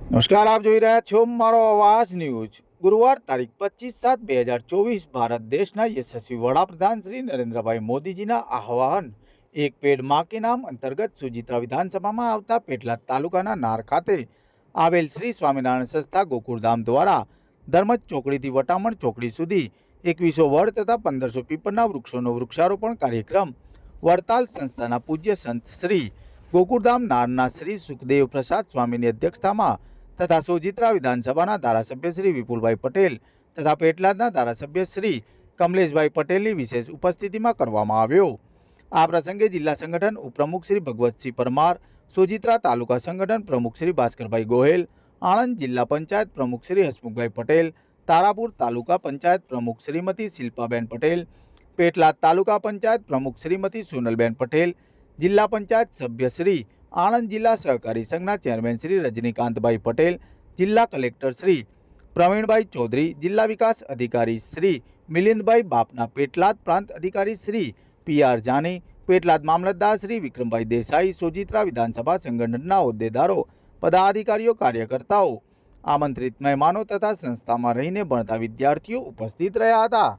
નમસ્કાર, આપ જોઈ રહ્યા છો મારો અવાજ ન્યૂઝ। ગુરુવાર તારીખ 25/7/2024 ભારત દેશના યશસ્વી વડાપ્રધાન શ્રી નરેન્દ્રભાઈ મોદીજીના આહવાન એક પેડ માં કે નામ અંતર્ગત સુજિત્રા વિધાનસભામાં આવતા પેટલાદ તાલુકાના નાર ખાતે આવેલ શ્રી સ્વામિનારાયણ સંસ્થા ગોકુળધામ દ્વારા ધર્મજ ચોકડીથી વટામણ ચોકડી સુધી 2100 વડ તથા 1500 પીપળના વૃક્ષોનો વૃક્ષારોપણ કાર્યક્રમ વડતાલ સંસ્થાના પૂજ્ય સંત શ્રી ગોકુળધામ નારના શ્રી સુખદેવ પ્રસાદ સ્વામીની અધ્યક્ષતામાં તથા સોજિત્રા વિધાનસભાના ધારાસભ્ય શ્રી વિપુલભાઈ પટેલ તથા પેટલાદના ધારાસભ્ય શ્રી કમલેશભાઈ પટેલની વિશેષ ઉપસ્થિતિમાં કરવામાં આવ્યો। આ પ્રસંગે જિલ્લા સંગઠન ઉપપ્રમુખ શ્રી ભગવતસિંહ પરમાર, સોજિત્રા તાલુકા સંગઠન પ્રમુખ શ્રી ભાસ્કરભાઈ ગોહેલ, આણંદ જિલ્લા પંચાયત પ્રમુખ શ્રી હસમુખભાઈ પટેલ, તારાપુર તાલુકા પંચાયત પ્રમુખ શ્રીમતી શિલ્પાબેન પટેલ, પેટલાદ તાલુકા પંચાયત પ્રમુખ શ્રીમતી સોનલબેન પટેલ, જિલ્લા પંચાયત સભ્ય શ્રી, આણંદ જિલ્લા સહકારી સંઘના ચેરમેન શ્રી રજનીકાંતભાઈ પટેલ, જિલ્લા કલેક્ટર શ્રી પ્રવીણભાઈ ચૌધરી, જિલ્લા વિકાસ અધિકારી શ્રી મિલિંદભાઈ બાપના, પેટલાદ પ્રાંત અધિકારી શ્રી PR જાની, પેટલાદ મામલતદાર શ્રી વિક્રમભાઈ દેસાઈ, સોજિત્રા વિધાનસભા સંગઠનના હોદ્દેદારો, પદાધિકારીઓ, કાર્યકર્તાઓ, આમંત્રિત મહેમાનો તથા સંસ્થામાં રહીને ભણતા વિદ્યાર્થીઓ ઉપસ્થિત રહ્યા હતા।